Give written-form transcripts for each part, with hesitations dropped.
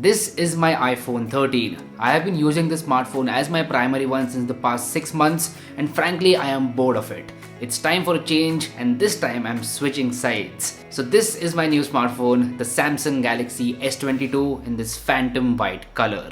This is my iPhone 13. I have been using this smartphone as my primary one since the past 6 months and frankly I am bored of it. It's time for a change and this time I'm switching sides. So this is my new smartphone, the Samsung Galaxy S22 in this phantom white color.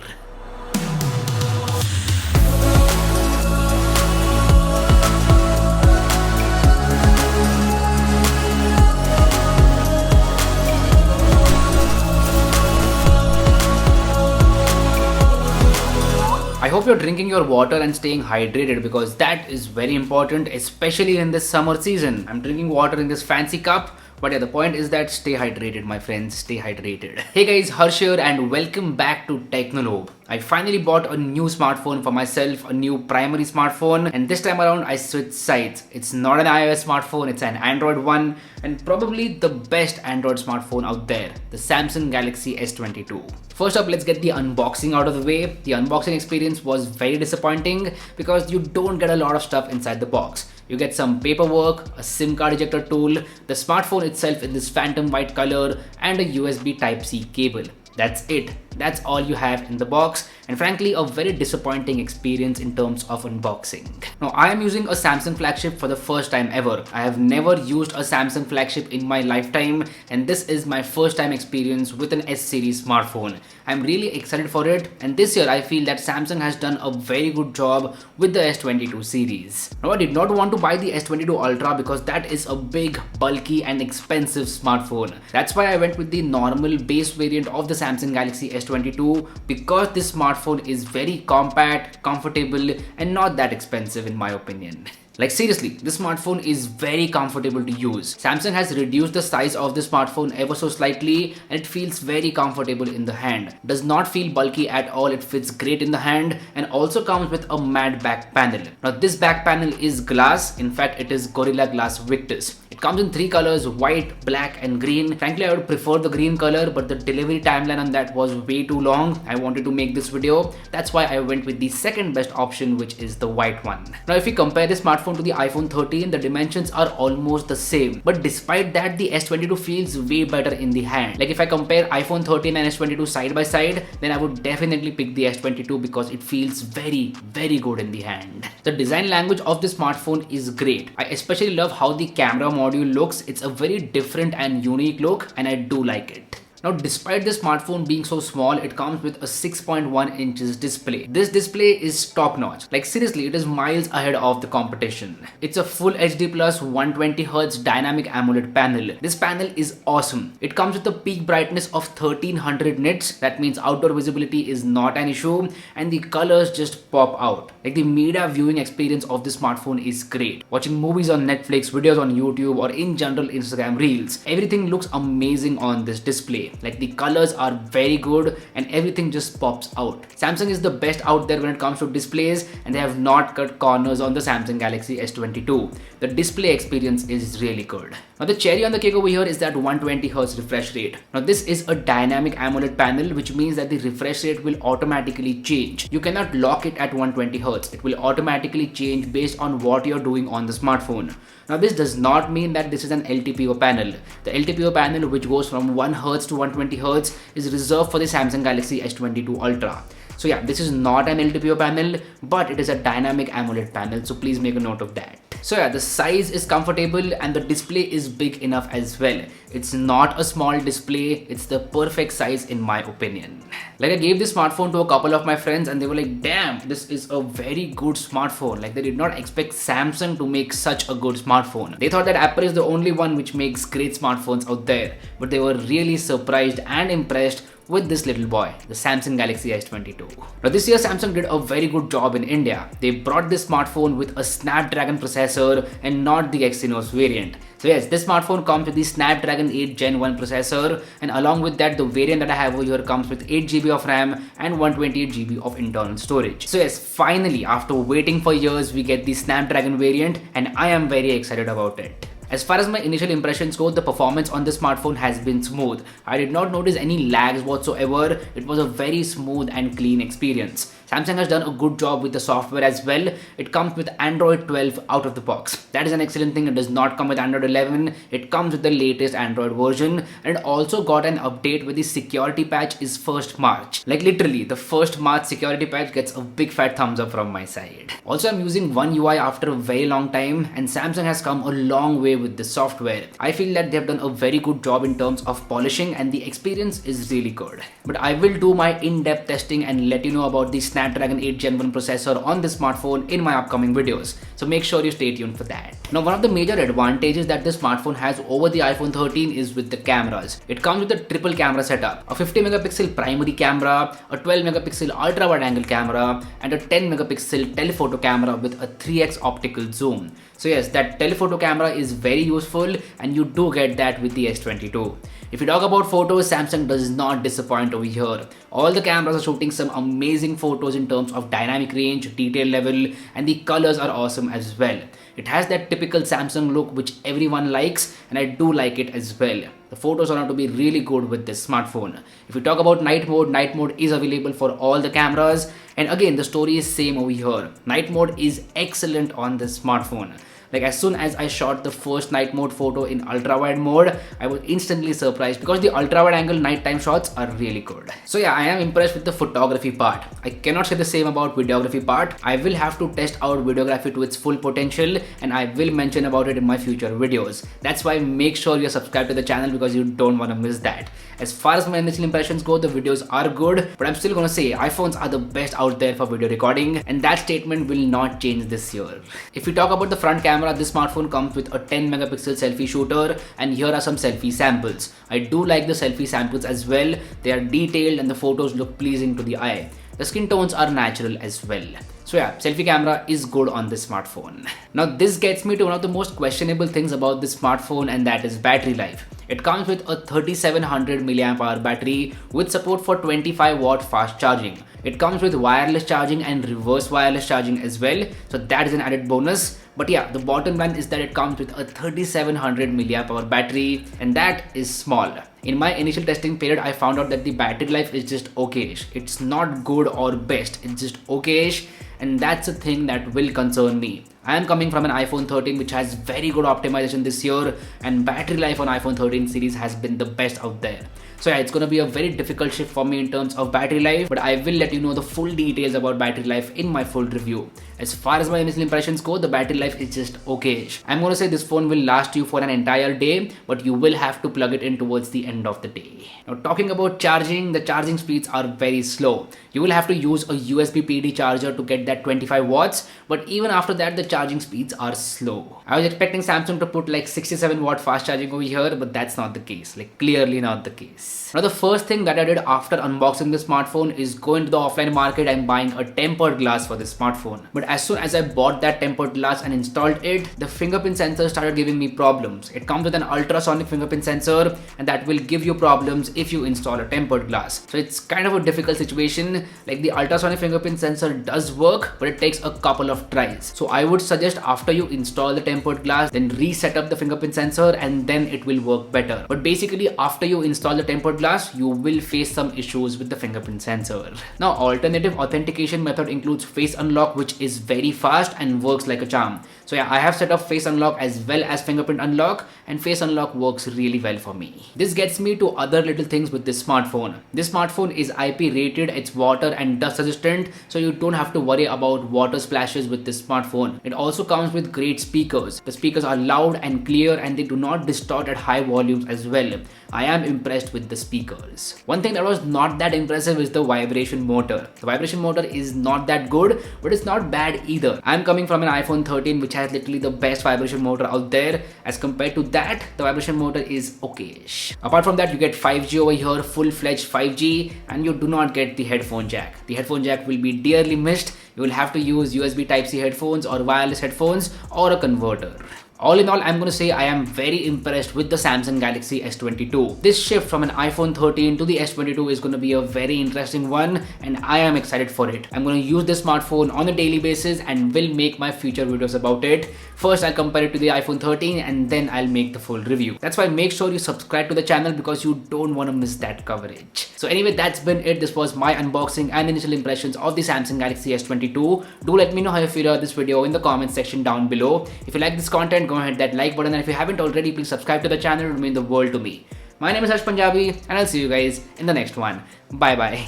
I hope you're drinking your water and staying hydrated because that is very important, especially in this summer season. I'm drinking water in this fancy cup, but yeah, the point is that stay hydrated, my friends, stay hydrated. Hey guys, Harsh here and welcome back to Technolobe. I finally bought a new smartphone for myself, a new primary smartphone, and this time around I switched sides. It's not an iOS smartphone, it's an Android one, and probably the best Android smartphone out there, the Samsung Galaxy S22. First up, let's get the unboxing out of the way. The unboxing experience was very disappointing because you don't get a lot of stuff inside the box. You get some paperwork, a SIM card ejector tool, the smartphone itself in this phantom white color, and a USB Type-C cable. That's it. That's all you have in the box, and frankly a very disappointing experience in terms of unboxing. Now I am using a Samsung flagship for the first time ever. I have never used a Samsung flagship in my lifetime and this is my first time experience with an S series smartphone. I'm really excited for it, and this year I feel that Samsung has done a very good job with the S22 series. Now I did not want to buy the S22 Ultra because that is a big, bulky and expensive smartphone. That's why I went with the normal base variant of the Samsung Galaxy S22 because this smartphone is very compact, comfortable and not that expensive in my opinion. Like seriously, this smartphone is very comfortable to use. Samsung has reduced the size of the smartphone ever so slightly and it feels very comfortable in the hand. Does not feel bulky at all, it fits great in the hand and also comes with a matte back panel. Now this back panel is glass, in fact it is Gorilla Glass Victus. It comes in 3 colors, white, black and green. Frankly I would prefer the green color, but the delivery timeline on that was way too long. I wanted to make this video. That's why I went with the second best option, which is the white one. Now if we compare this smartphone to the iPhone 13, the dimensions are almost the same, but despite that the S22 feels way better in the hand. Like if I compare iPhone 13 and S22 side by side, then I would definitely pick the S22 because it feels very good in the hand. The design language of this smartphone is great. I especially love how the camera module looks. It's a very different and unique look and I do like it. Now despite this smartphone being so small, it comes with a 6.1 inches display. This display is top notch. Like seriously, it is miles ahead of the competition. It's a full HD plus 120Hz dynamic AMOLED panel. This panel is awesome. It comes with a peak brightness of 1300 nits. That means outdoor visibility is not an issue and the colors just pop out. Like the media viewing experience of this smartphone is great. Watching movies on Netflix, videos on YouTube or in general Instagram Reels, everything looks amazing on this display. Like the colors are very good and everything just pops out. Samsung is the best out there when it comes to displays and they have not cut corners on the Samsung Galaxy S22. The display experience is really good. Now the cherry on the cake over here is that 120Hz refresh rate. Now this is a dynamic AMOLED panel, which means that the refresh rate will automatically change. You cannot lock it at 120Hz. It will automatically change based on what you're doing on the smartphone. Now this does not mean that this is an LTPO panel. The LTPO panel, which goes from 1Hz to 120Hz, is reserved for the Samsung Galaxy S22 Ultra. So yeah, this is not an LTPO panel, but it is a dynamic AMOLED panel, so please make a note of that. So yeah, the size is comfortable and the display is big enough as well. It's not a small display, it's the perfect size in my opinion. Like I gave this smartphone to a couple of my friends and they were like, damn, this is a very good smartphone. Like they did not expect Samsung to make such a good smartphone. They thought that Apple is the only one which makes great smartphones out there, but they were really surprised and impressed with this little boy, the Samsung Galaxy S22. Now this year Samsung did a very good job in India. They brought this smartphone with a Snapdragon processor and not the Exynos variant. So yes, this smartphone comes with the Snapdragon 8 Gen 1 processor, and along with that the variant that I have over here comes with 8GB of RAM and 128GB of internal storage. So yes, finally after waiting for years we get the Snapdragon variant and I am very excited about it. As far as my initial impressions go, the performance on the smartphone has been smooth. I did not notice any lags whatsoever. It was a very smooth and clean experience. Samsung has done a good job with the software as well. It comes with Android 12 out of the box. That is an excellent thing. It does not come with Android 11. It comes with the latest Android version, and it also got an update where the security patch is 1st March. Like literally, the 1st March security patch gets a big fat thumbs up from my side. Also, I'm using One UI after a very long time, and Samsung has come a long way with the software. I feel that they've done a very good job in terms of polishing, and the experience is really good. But I will do my in-depth testing and let you know about the Snapdragon 8 Gen 1 processor on this smartphone in my upcoming videos. So make sure you stay tuned for that. Now, one of the major advantages that this smartphone has over the iPhone 13 is with the cameras. It comes with a triple camera setup, a 50 megapixel primary camera, a 12 megapixel ultra wide angle camera, and a 10 megapixel telephoto camera with a 3x optical zoom. So yes, that telephoto camera is very useful, and you do get that with the S22. If you talk about photos, Samsung does not disappoint over here. All the cameras are shooting some amazing photos in terms of dynamic range, detail level, and the colors are awesome as well. It has that typical Samsung look which everyone likes, and I do like it as well. The photos are going to be really good with this smartphone. If you talk about night mode is available for all the cameras, and again the story is same over here. Night mode is excellent on this smartphone. Like as soon as I shot the first night mode photo in ultra wide mode, I was instantly surprised because the ultra wide angle nighttime shots are really good. So yeah, I am impressed with the photography part. I cannot say the same about videography part. I will have to test out videography to its full potential, and I will mention about it in my future videos. That's why make sure you're subscribed to the channel because you don't want to miss that. As far as my initial impressions go, the videos are good, but I'm still gonna say iPhones are the best out there for video recording, and that statement will not change this year. If we talk about the front camera, this smartphone comes with a 10 megapixel selfie shooter, and here are some selfie samples. I do like the selfie samples as well. They are detailed and the photos look pleasing to the eye. The skin tones are natural as well. So yeah, selfie camera is good on this smartphone. Now this gets me to one of the most questionable things about this smartphone, and that is battery life. It comes with a 3700 mAh battery with support for 25 watt fast charging. It comes with wireless charging and reverse wireless charging as well, so that is an added bonus. But yeah, the bottom line is that it comes with a 3700 mAh battery, and that is small. In my initial testing period, I found out that the battery life is just okayish. It's not good or best, it's just okayish, and that's a thing that will concern me. I am coming from an iPhone 13 which has very good optimization this year, and battery life on iPhone 13 series has been the best out there. So yeah, it's gonna be a very difficult shift for me in terms of battery life, but I will let you know the full details about battery life in my full review. As far as my initial impressions go, the battery life is just okayish. I'm gonna say this phone will last you for an entire day, but you will have to plug it in towards the end of the day. Now talking about charging, the charging speeds are very slow. You will have to use a USB PD charger to get that 25 watts, but even after that the charging speeds are slow. I was expecting Samsung to put like 67 watt fast charging over here, but that's not the case, like clearly not the case. Now the first thing that I did after unboxing the smartphone is go into the offline market and buying a tempered glass for this smartphone. But as soon as I bought that tempered glass and installed it, the fingerprint sensor started giving me problems. It comes with an ultrasonic fingerprint sensor, and that will give you problems if you install a tempered glass. So it's kind of a difficult situation. Like the ultrasonic fingerprint sensor does work, but it takes a couple of tries. So I would suggest after you install the tempered glass, then reset up the fingerprint sensor, and then it will work better. But basically after you install the tempered glass, you will face some issues with the fingerprint sensor. Now alternative authentication method includes face unlock, which is very fast and works like a charm. So yeah, I have set up face unlock as well as fingerprint unlock, and face unlock works really well for me. This gets me to other little things with this smartphone. This smartphone is IP rated, it's water and dust resistant, so you don't have to worry about water splashes with this smartphone. It also comes with great speakers. The speakers are loud and clear, and they do not distort at high volumes as well. I am impressed with the speakers. One thing that was not that impressive is the vibration motor. The vibration motor is not that good, but it's not bad either. I'm coming from an iPhone 13 which has literally the best vibration motor out there. As compared to that, the vibration motor is okayish. Apart from that, you get 5G over here, full-fledged 5G, and you do not get the headphone jack. The headphone jack will be dearly missed. You will have to use USB Type-C headphones or wireless headphones or a converter. All in all, I'm going to say I am very impressed with the Samsung Galaxy S22. This shift from an iPhone 13 to the S22 is going to be a very interesting one, and I am excited for it. I'm going to use this smartphone on a daily basis and will make my future videos about it. First, I'll compare it to the iPhone 13 and then I'll make the full review. That's why make sure you subscribe to the channel because you don't want to miss that coverage. So anyway, that's been it. This was my unboxing and initial impressions of the Samsung Galaxy S22. Do let me know how you feel about this video in the comment section down below. If you like this content, go ahead and hit that like button, and if you haven't already, please subscribe to the channel. It would mean the world to me. My name is Harsh Punjabi and I'll see you guys in the next one. Bye bye.